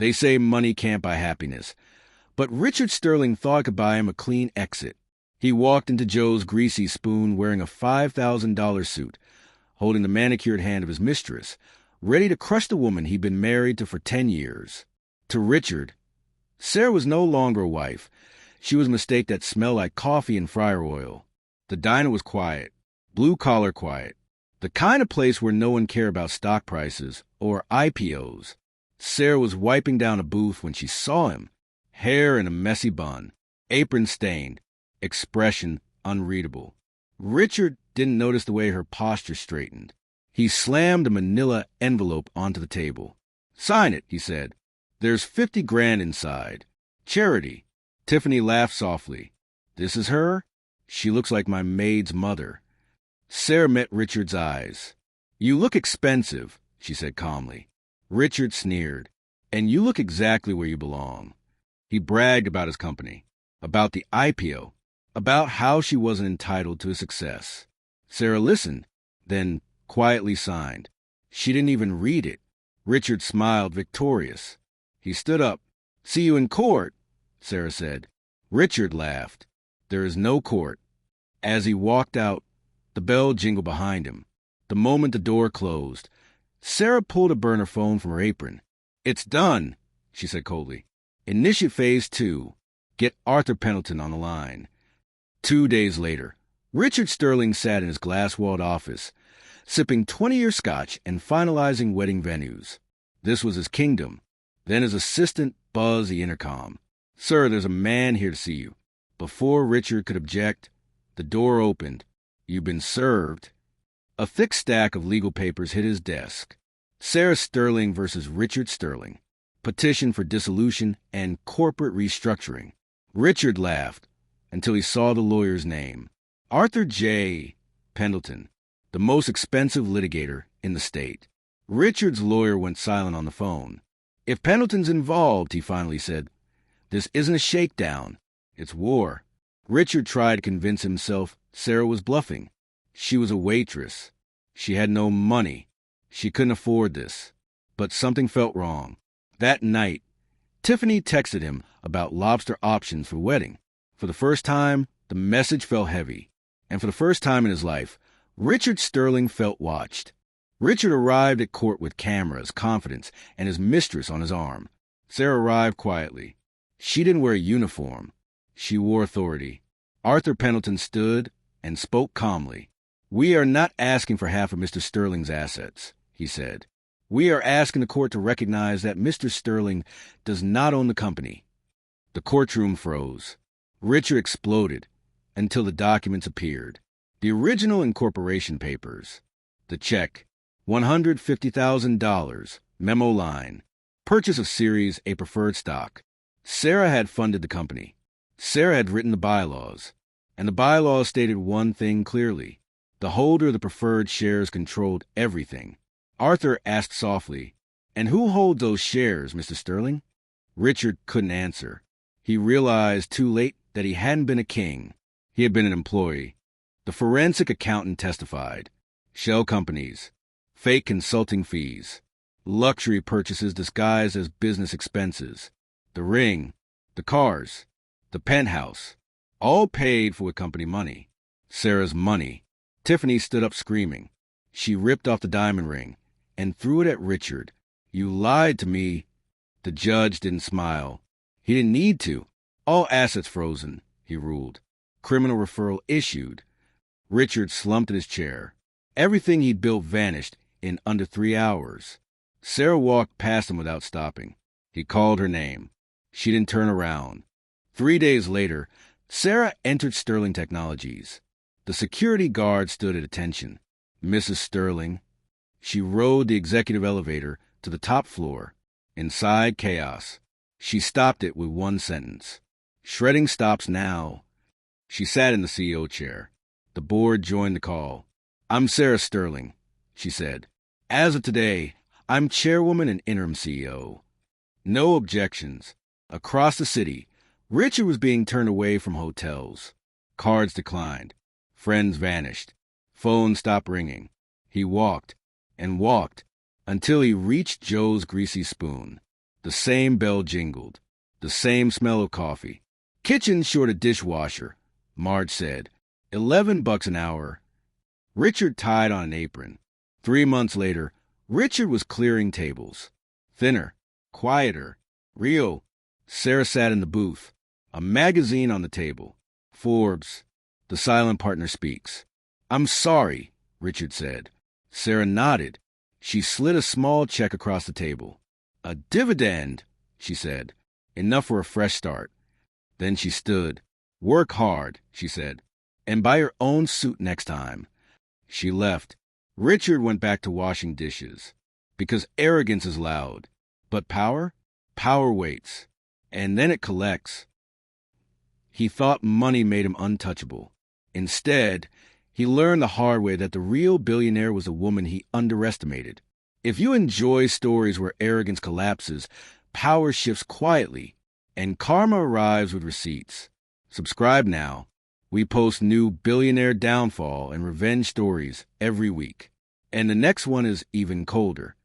They say money can't buy happiness. But Richard Sterling thought it could buy him a clean exit. He walked into Joe's greasy spoon wearing a $5,000 suit, holding the manicured hand of his mistress, ready to crush the woman he'd been married to for 10 years. To Richard, Sarah was no longer a wife. She was a mistake that smelled like coffee and fryer oil. The diner was quiet, blue-collar quiet, the kind of place where no one cared about stock prices or IPOs. Sarah was wiping down a booth when she saw him, hair in a messy bun, apron stained, expression unreadable. Richard didn't notice the way her posture straightened. He slammed a manila envelope onto the table. "Sign it," he said. "There's 50 grand inside. Charity." Tiffany laughed softly. "This is her? She looks like my maid's mother." Sarah met Richard's eyes. "You look expensive," she said calmly. Richard sneered. "And you look exactly where you belong." He bragged about his company, about the IPO, about how she wasn't entitled to his success. Sarah listened, then quietly signed. She didn't even read it. Richard smiled, victorious. He stood up. "See you in court," Sarah said. Richard laughed. "There is no court." As he walked out, the bell jingled behind him. The moment the door closed, Sarah pulled a burner phone from her apron. "It's done," she said coldly. "Initiate phase 2. Get Arthur Pendleton on the line." 2 days later, Richard Sterling sat in his glass-walled office, sipping 20-year scotch and finalizing wedding venues. This was his kingdom. Then his assistant buzzed the intercom. "Sir, there's a man here to see you." Before Richard could object, the door opened. "You've been served." A thick stack of legal papers hit his desk. Sarah Sterling versus Richard Sterling. Petition for dissolution and corporate restructuring. Richard laughed until he saw the lawyer's name. Arthur J. Pendleton, the most expensive litigator in the state. Richard's lawyer went silent on the phone. "If Pendleton's involved," he finally said, "this isn't a shakedown. It's war." Richard tried to convince himself Sarah was bluffing. She was a waitress. She had no money. She couldn't afford this. But something felt wrong. That night, Tiffany texted him about lobster options for wedding. For the first time, the message felt heavy. And for the first time in his life, Richard Sterling felt watched. Richard arrived at court with cameras, confidence, and his mistress on his arm. Sarah arrived quietly. She didn't wear a uniform. She wore authority. Arthur Pendleton stood and spoke calmly. "We are not asking for half of Mr. Sterling's assets," he said. "We are asking the court to recognize that Mr. Sterling does not own the company." The courtroom froze. Richard exploded until the documents appeared. The original incorporation papers. The check. $150,000. Memo line. Purchase of Series A preferred stock. Sarah had funded the company. Sarah had written the bylaws. And the bylaws stated one thing clearly. The holder of the preferred shares controlled everything. Arthur asked softly, "And who holds those shares, Mr. Sterling?" Richard couldn't answer. He realized too late that he hadn't been a king. He had been an employee. The forensic accountant testified. Shell companies. Fake consulting fees. Luxury purchases disguised as business expenses. The ring. The cars. The penthouse. All paid for with company money. Sarah's money. Tiffany stood up screaming. She ripped off the diamond ring and threw it at Richard. "You lied to me." The judge didn't smile. He didn't need to. "All assets frozen," he ruled. Criminal referral issued. Richard slumped in his chair. Everything he'd built vanished in under 3 hours. Sarah walked past him without stopping. He called her name. She didn't turn around. 3 days later, Sarah entered Sterling Technologies. The security guard stood at attention. "Mrs. Sterling." She rode the executive elevator to the top floor. Inside, chaos. She stopped it with one sentence. "Shredding stops now." She sat in the CEO chair. The board joined the call. "I'm Sarah Sterling," she said. "As of today, I'm chairwoman and interim CEO." No objections. Across the city, Richard was being turned away from hotels. Cards declined. Friends vanished. Phones stopped ringing. He walked and walked until he reached Joe's greasy spoon. The same bell jingled. The same smell of coffee. Kitchen short a dishwasher, Marge said. $11 an hour. Richard tied on an apron. 3 months later, Richard was clearing tables. Thinner, quieter, real. Sarah sat in the booth, a magazine on the table. Forbes. The silent partner speaks. I'm sorry, Richard said. Sarah nodded. She slid a small check across the table. A dividend, she said. Enough for a fresh start. Then she stood. Work hard, she said, and buy your own suit next time. She left. Richard went back to washing dishes. Because arrogance is loud. But power? Power waits. And then it collects. He thought money made him untouchable. Instead, he learned the hard way that the real billionaire was a woman he underestimated. If you enjoy stories where arrogance collapses, power shifts quietly, and karma arrives with receipts. Subscribe now. We post new billionaire downfall and revenge stories every week. And the next one is even colder.